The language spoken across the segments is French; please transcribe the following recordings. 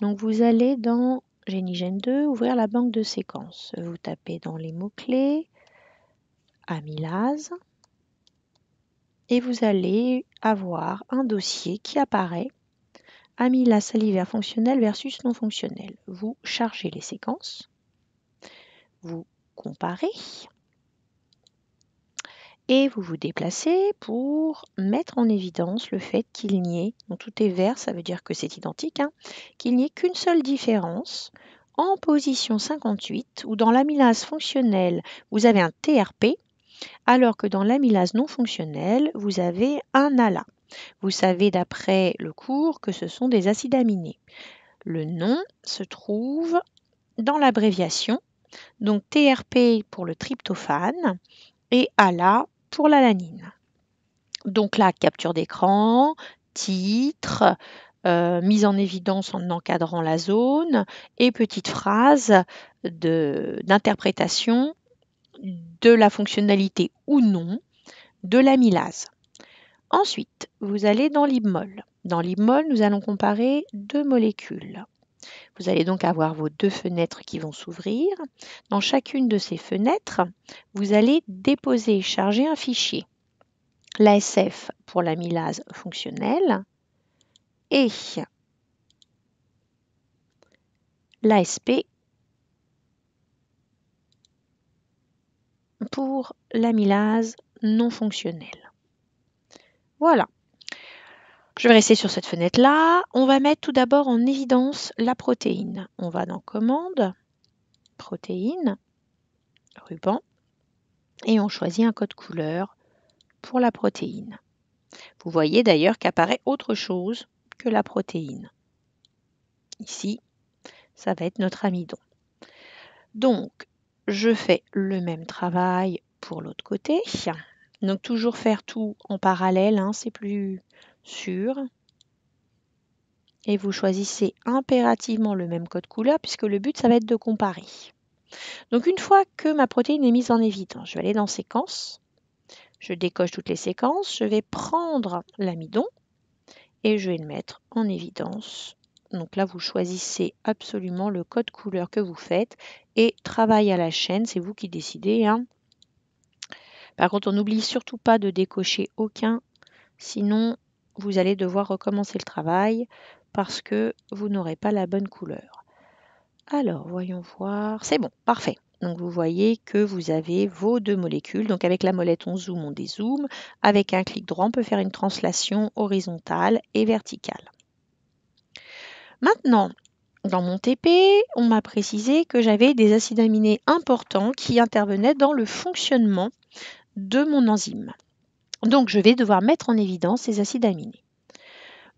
Donc vous allez dans Génigène 2, ouvrir la banque de séquences. Vous tapez dans les mots-clés amylase et vous allez avoir un dossier qui apparaît amylase salivaire fonctionnelle versus non fonctionnelle. Vous chargez les séquences, vous comparez et vous vous déplacez pour mettre en évidence le fait qu'il n'y ait, donc tout est vert, ça veut dire que c'est identique, qu'il n'y ait qu'une seule différence en position 58 où dans l'amylase fonctionnelle, vous avez un TRP, alors que dans l'amylase non fonctionnelle, vous avez un ALA. Vous savez d'après le cours que ce sont des acides aminés. Le nom se trouve dans l'abréviation, donc TRP pour le tryptophane et ALA pour l'alanine. Donc là, capture d'écran, titre, mise en évidence en encadrant la zone et petite phrase d'interprétation de la fonctionnalité ou non de l'amylase. Ensuite, vous allez dans l'IBMOL. Dans l'IBMOL, nous allons comparer deux molécules. Vous allez donc avoir vos deux fenêtres qui vont s'ouvrir. Dans chacune de ces fenêtres, vous allez déposer et charger un fichier. L'ASF pour l'amylase fonctionnelle et l'ASP pour l'amylase non fonctionnelle. Voilà. Je vais rester sur cette fenêtre-là. On va mettre tout d'abord en évidence la protéine. On va dans Commande, Protéine, ruban, et on choisit un code couleur pour la protéine. Vous voyez d'ailleurs qu'apparaît autre chose que la protéine. Ici, ça va être notre amidon. Donc, je fais le même travail pour l'autre côté. Donc, toujours faire tout en parallèle, c'est plus sûr. Et vous choisissez impérativement le même code couleur puisque le but, ça va être de comparer. Donc, une fois que ma protéine est mise en évidence, je vais aller dans Séquences. Je décoche toutes les séquences. Je vais prendre l'amidon et je vais le mettre en évidence. Donc là, vous choisissez absolument le code couleur que vous faites et travail à la chaîne, c'est vous qui décidez. Par contre, on n'oublie surtout pas de décocher aucun, sinon vous allez devoir recommencer le travail parce que vous n'aurez pas la bonne couleur. Alors, voyons voir. C'est bon, parfait. Donc, vous voyez que vous avez vos deux molécules. Donc, avec la molette, on zoome, on dézoome. Avec un clic droit, on peut faire une translation horizontale et verticale. Maintenant, dans mon TP, on m'a précisé que j'avais des acides aminés importants qui intervenaient dans le fonctionnement de mon enzyme. Donc, je vais devoir mettre en évidence ces acides aminés.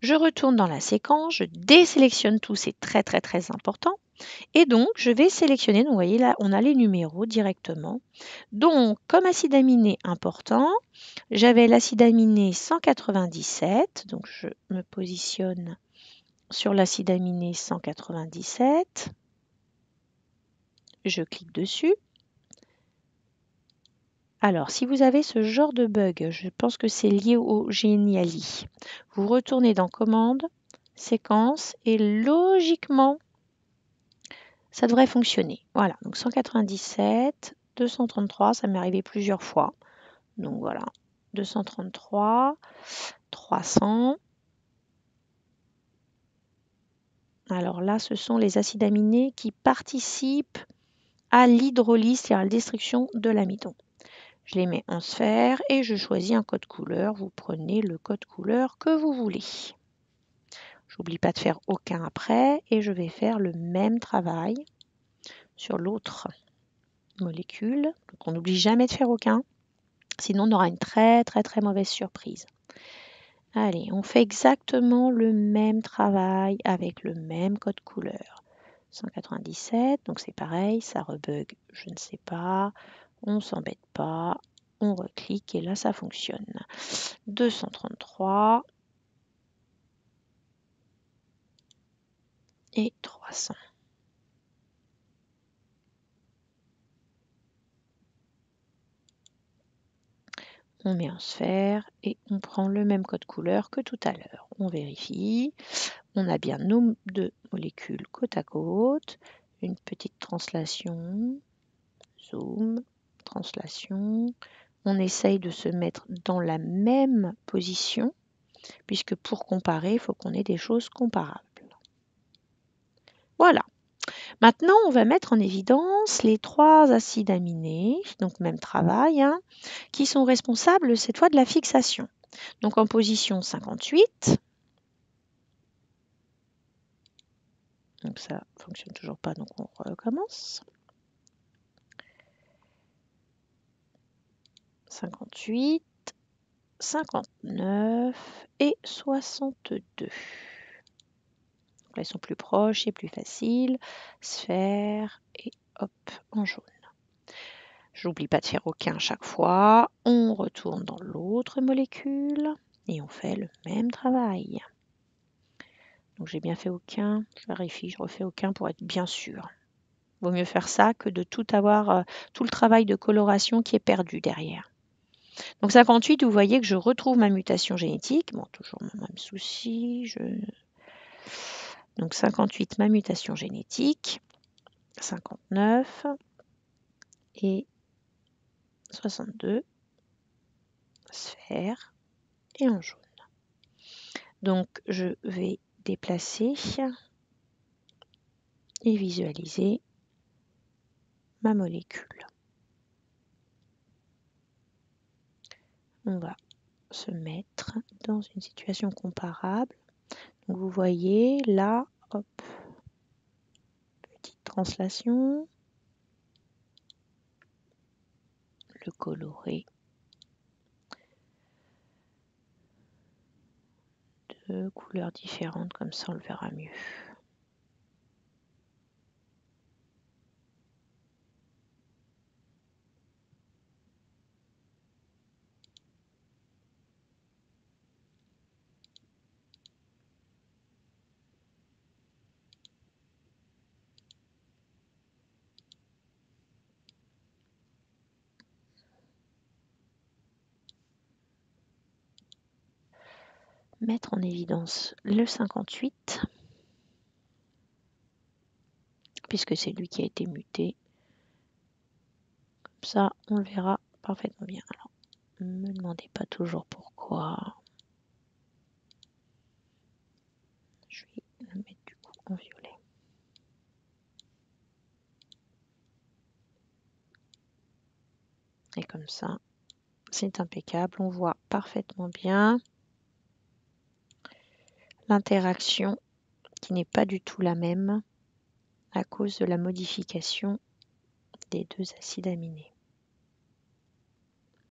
Je retourne dans la séquence, je désélectionne tout, c'est très important. Et donc, je vais sélectionner, donc vous voyez là, on a les numéros directement. Donc, comme acide aminé important, j'avais l'acide aminé 197, donc je me positionne sur l'acide aminé 197. Je clique dessus. Alors, si vous avez ce genre de bug, je pense que c'est lié au Geniali. Vous retournez dans Commande, Séquence, et logiquement, ça devrait fonctionner. Voilà, donc 197, 233, ça m'est arrivé plusieurs fois. Donc voilà, 233, 300. Alors là, ce sont les acides aminés qui participent à l'hydrolyse, c'est-à-dire à la destruction de l'amidon. Je les mets en sphère et je choisis un code couleur. Vous prenez le code couleur que vous voulez. J'oublie pas de faire aucun après et je vais faire le même travail sur l'autre molécule. Donc on n'oublie jamais de faire aucun, sinon on aura une très mauvaise surprise. Allez, on fait exactement le même travail avec le même code couleur. 197, donc c'est pareil, ça rebug, je ne sais pas, on s'embête pas, on reclique et là ça fonctionne. 233 et 300. On met en sphère et on prend le même code couleur que tout à l'heure. On vérifie, On a bien nos deux molécules côte à côte. Une petite translation. Zoom, translation. On essaye de se mettre dans la même position, puisque pour comparer, il faut qu'on ait des choses comparables. Voilà. Maintenant, on va mettre en évidence les 3 acides aminés, donc même travail, hein, qui sont responsables cette fois de la fixation. Donc en position 58. Donc ça ne fonctionne toujours pas, donc on recommence. 58, 59 et 62. Là, ils sont plus proches, c'est plus facile. Sphère et hop, en jaune. J'oublie pas de faire aucun à chaque fois. On retourne dans l'autre molécule et on fait le même travail. Donc j'ai bien fait aucun. Je vérifie, je refais aucun pour être bien sûr. Vaut mieux faire ça que de tout avoir, tout le travail de coloration qui est perdu derrière. Donc 58, vous voyez que je retrouve ma mutation génétique. Bon, toujours le même souci. Donc 58, ma mutation génétique. 59 et 62, sphère et en jaune. Donc je vais déplacer et visualiser ma molécule. On va se mettre dans une situation comparable. Donc vous voyez là, hop, petite translation, le coloré, de couleurs différentes, comme ça on le verra mieux. Mettre en évidence le 58, puisque c'est lui qui a été muté. Comme ça, on le verra parfaitement bien. Alors, ne me demandez pas toujours pourquoi. Je vais le mettre du coup en violet. Et comme ça, c'est impeccable. On voit parfaitement bien l'interaction qui n'est pas du tout la même à cause de la modification des 2 acides aminés.